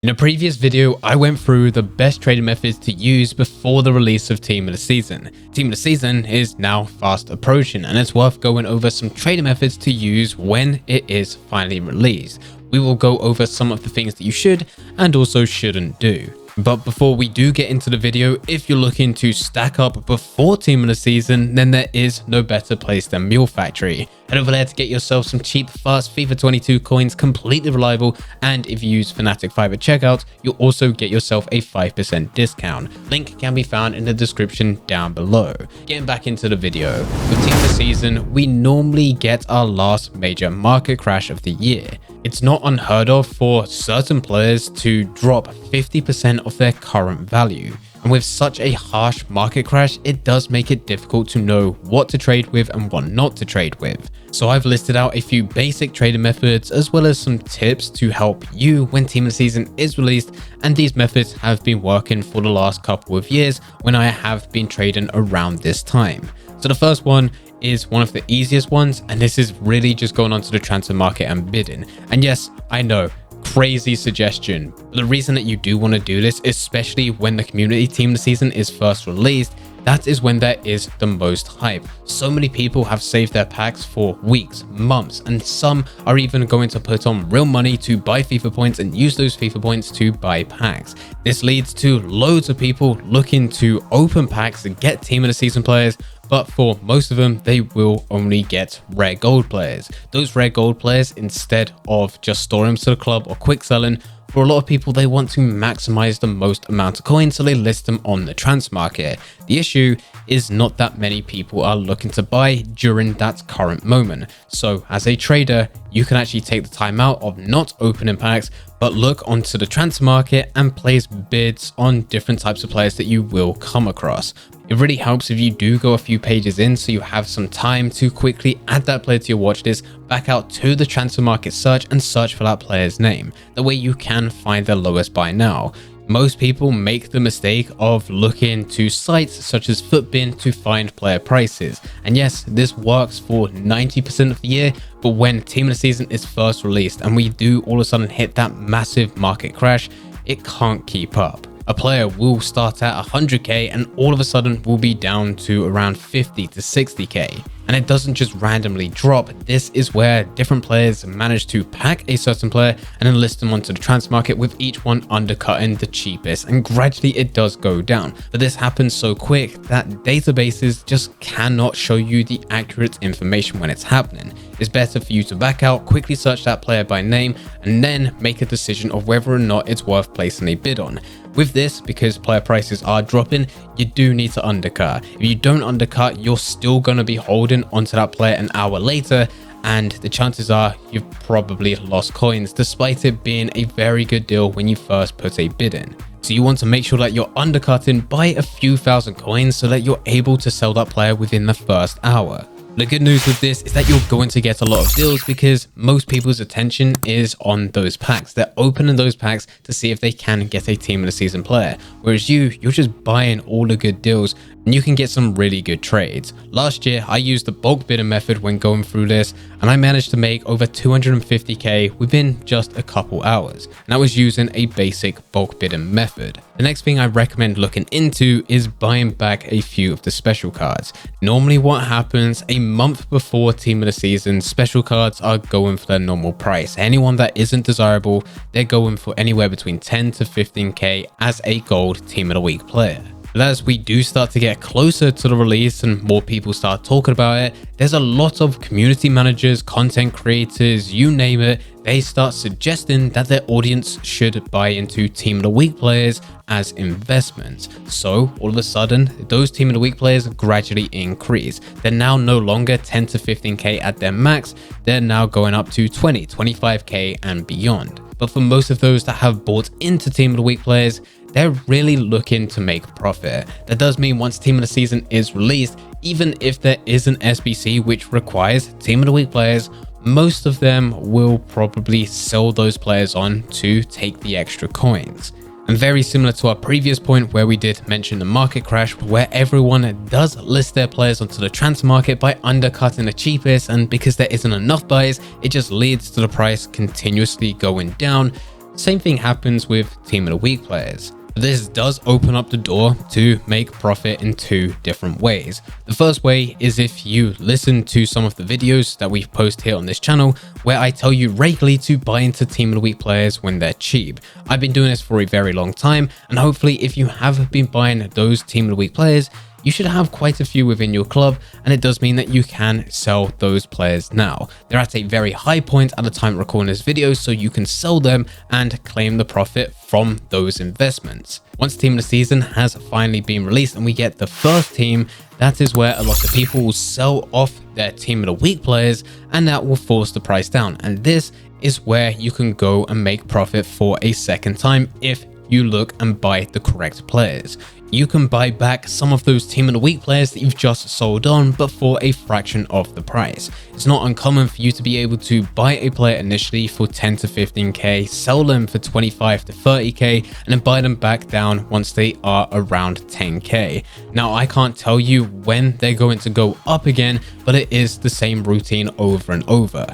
In a previous video, I went through the best trading methods to use before the release of Team of the Season. Team of the Season is now fast approaching, and it's worth going over some trading methods to use when it is finally released. We will go over some of the things that you should and also shouldn't do. But before we do get into the video, if you're looking to stack up before Team of the Season, then there is no better place than Mule Factory. Head over there to get yourself some cheap, fast FIFA 22 coins, completely reliable, and if you use Fnatic 5 at checkout, you'll also get yourself a 5% discount. Link can be found in the description down below. Getting back into the video, with Team of the Season, we normally get our last major market crash of the year. It's not unheard of for certain players to drop 50% of their current value. And with such a harsh market crash, it does make it difficult to know what to trade with and what not to trade with. So I've listed out a few basic trading methods as well as some tips to help you when Team of the Season is released, and these methods have been working for the last couple of years when I have been trading around this time. So the first one is one of the easiest ones, and this is really just going onto the transfer market and bidding. And yes, I know, crazy suggestion. The reason that you do want to do this, especially when the community Team of the Season is first released, that is when there is the most hype. So many people have saved their packs for weeks, months, and some are even going to put on real money to buy FIFA points and use those FIFA points to buy packs. This leads to loads of people looking to open packs and get Team of the Season players, but for most of them, they will only get rare gold players. Those rare gold players, instead of just storing them to the club or quick selling, for a lot of people, they want to maximize the most amount of coins, so they list them on the transfer market. The issue is not that many people are looking to buy during that current moment. So as a trader, you can actually take the time out of not opening packs, but look onto the transfer market and place bids on different types of players that you will come across. It really helps if you do go a few pages in, so you have some time to quickly add that player to your watch list, back out to the transfer market search and search for that player's name. That way you can find their lowest buy now. Most people make the mistake of looking to sites such as Footbin to find player prices. And yes, this works for 90% of the year, but when Team of the Season is first released and we do all of a sudden hit that massive market crash, it can't keep up. A player will start at 100k and all of a sudden will be down to around 50 to 60k. And it doesn't just randomly drop. This is where different players manage to pack a certain player and then list them onto the transfer market, with each one undercutting the cheapest, and gradually it does go down. But this happens so quick that databases just cannot show you the accurate information when it's happening. It's better for you to back out, quickly search that player by name, and then make a decision of whether or not it's worth placing a bid on. With this, because player prices are dropping, you do need to undercut. If you don't undercut, you're still going to be holding onto that player an hour later, and the chances are you've probably lost coins despite it being a very good deal when you first put a bid in. So you want to make sure that you're undercutting by a few thousand coins so that you're able to sell that player within the first hour. The good news with this is that you're going to get a lot of deals because most people's attention is on those packs. They're opening those packs to see if they can get a Team of the Season player. Whereas you're just buying all the good deals and you can get some really good trades. Last year, I used the bulk bidding method when going through this, and I managed to make over 250k within just a couple hours. And that was using a basic bulk bidding method. The next thing I recommend looking into is buying back a few of the special cards. Normally what happens, a month before Team of the Season, special cards are going for their normal price. Anyone that isn't desirable, they're going for anywhere between 10 to 15k as a gold Team of the Week player. But as we do start to get closer to the release and more people start talking about it, there's a lot of community managers, content creators, you name it, they start suggesting that their audience should buy into Team of the Week players as investments. So all of a sudden, those Team of the Week players gradually increase. They're now no longer 10 to 15k at their max, they're now going up to 20, 25k and beyond. But for most of those that have bought into Team of the Week players, they're really looking to make profit. That does mean once Team of the Season is released, even if there is an SBC which requires Team of the Week players, most of them will probably sell those players on to take the extra coins. And very similar to our previous point where we did mention the market crash, where everyone does list their players onto the transfer market by undercutting the cheapest, and because there isn't enough buyers, it just leads to the price continuously going down. Same thing happens with Team of the Week players. This does open up the door to make profit in two different ways. The first way is if you listen to some of the videos that we post here on this channel, where I tell you regularly to buy into Team of the Week players when they're cheap. I've been doing this for a very long time, and hopefully if you have been buying those Team of the Week players, you should have quite a few within your club, and it does mean that you can sell those players now. They're at a very high point at the time of recording this video, so you can sell them and claim the profit from those investments. Once Team of the Season has finally been released and we get the first team, that is where a lot of people will sell off their Team of the Week players, and that will force the price down. And this is where you can go and make profit for a second time if you look and buy the correct players. You can buy back some of those Team of the Week players that you've just sold on, but for a fraction of the price. It's not uncommon for you to be able to buy a player initially for 10 to 15k, sell them for 25 to 30k, and then buy them back down once they are around 10k. Now, I can't tell you when they're going to go up again, but it is the same routine over and over.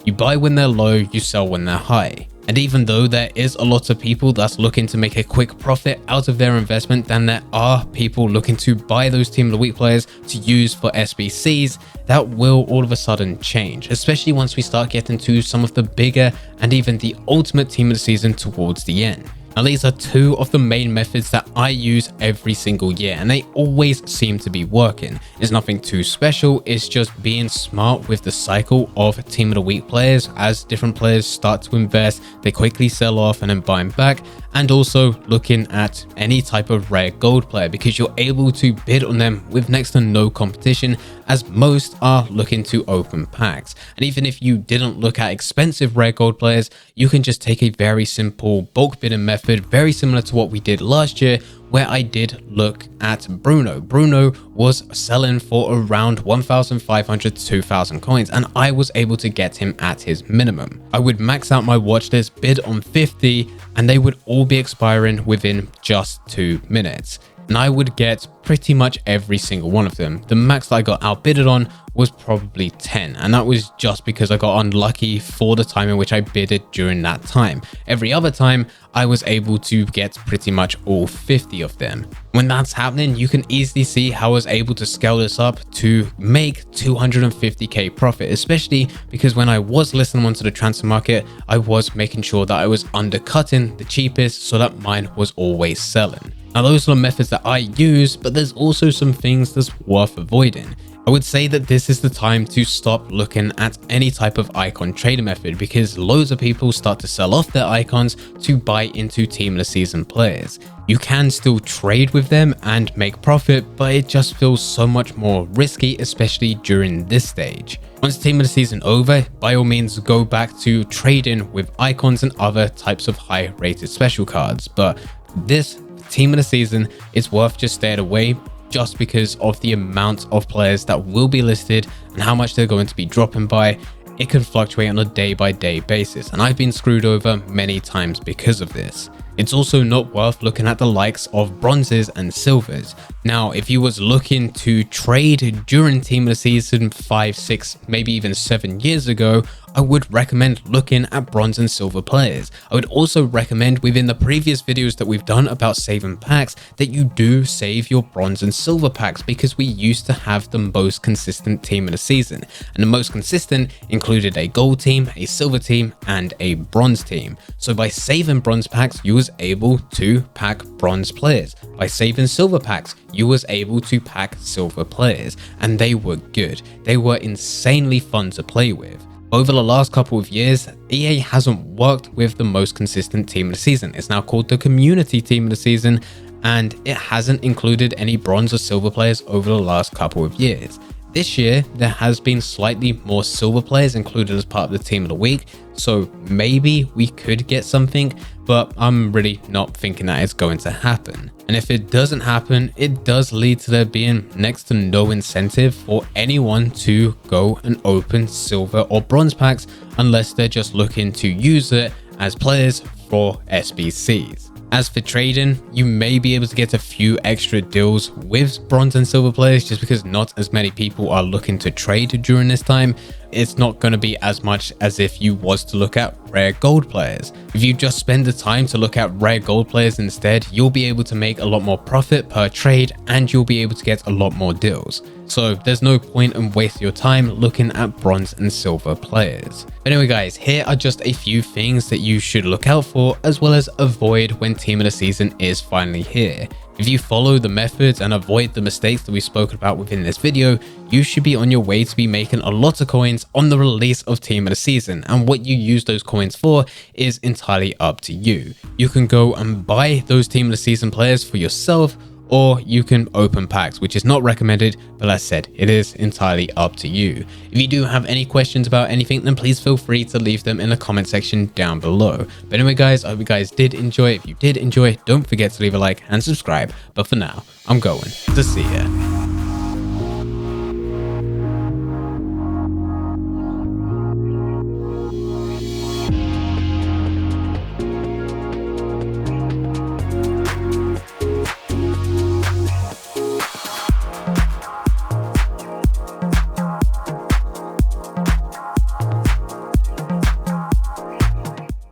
You buy when they're low, you sell when they're high. And even though there is a lot of people that's looking to make a quick profit out of their investment, then there are people looking to buy those Team of the Week players to use for SBCs. That will all of a sudden change, especially once we start getting to some of the bigger and even the ultimate Team of the Season towards the end. Now, these are two of the main methods that I use every single year, and they always seem to be working. It's nothing too special, it's just being smart with the cycle of Team of the Week players. As different players start to invest, they quickly sell off and then buy them back, and also looking at any type of rare gold player, because you're able to bid on them with next to no competition, as most are looking to open packs. And even if you didn't look at expensive rare gold players, you can just take a very simple bulk bidding method, very similar to what we did last year, where I did look at Bruno. Bruno was selling for around 1,500 to 2,000 coins, and I was able to get him at his minimum. I would max out my watch list, bid on 50, and they would all be expiring within just 2 minutes. And I would get pretty much every single one of them. The max that I got outbidded on was probably 10, and that was just because I got unlucky for the time in which I bidded during that time. Every other time, I was able to get pretty much all 50 of them. When that's happening, you can easily see how I was able to scale this up to make 250k profit, especially because when I was listening onto the transfer market, I was making sure that I was undercutting the cheapest so that mine was always selling. Now, those are the methods that I use, but there's also some things that's worth avoiding. I would say that this is the time to stop looking at any type of icon trader method, because loads of people start to sell off their icons to buy into Team of the Season players. You can still trade with them and make profit, but it just feels so much more risky, especially during this stage. Once Team of the Season over, by all means go back to trading with icons and other types of high rated special cards, but this Team of the Season, it's worth just staying away, just because of the amount of players that will be listed and how much they're going to be dropping by. It can fluctuate on a day-by-day basis, and I've been screwed over many times because of this. It's also not worth looking at the likes of bronzes and silvers. Now, if you was looking to trade during Team of the Season 5, 6, maybe even 7 years ago, I would recommend looking at bronze and silver players. I would also recommend, within the previous videos that we've done about saving packs, that you do save your bronze and silver packs, because we used to have the most consistent Team of the Season, and the most consistent included a gold team, a silver team, and a bronze team. So by saving bronze packs, you was able to pack bronze players. By saving silver packs, you was able to pack silver players, and they were good. They were insanely fun to play with. Over the last couple of years, EA hasn't worked with the most consistent Team of the Season. It's now called the Community Team of the Season, and it hasn't included any bronze or silver players over the last couple of years. This year, there has been slightly more silver players included as part of the Team of the Week, so maybe we could get something, but I'm really not thinking that it's going to happen. And if it doesn't happen, it does lead to there being next to no incentive for anyone to go and open silver or bronze packs unless they're just looking to use it as players for SBCs. As for trading, you may be able to get a few extra deals with bronze and silver players just because not as many people are looking to trade during this time. it's not going to be as much as if you was to look at rare gold players. If you just spend the time to look at rare gold players instead, you'll be able to make a lot more profit per trade and you'll be able to get a lot more deals. So there's no point in wasting your time looking at bronze and silver players. Anyway guys, here are just a few things that you should look out for as well as avoid when team of the season is finally here. If you follow the methods and avoid the mistakes that we spoke about within this video, you should be on your way to be making a lot of coins on the release of team of the season, and what you use those coins for is entirely up to you. You can go and buy those team of the season players for yourself, or you can open packs, which is not recommended, but as said, it is entirely up to you. If you do have any questions about anything, then please feel free to leave them in the comment section down below. But anyway guys, I hope you guys did enjoy. If you did enjoy, don't forget to leave a like and subscribe. But for now, I'm going to see ya.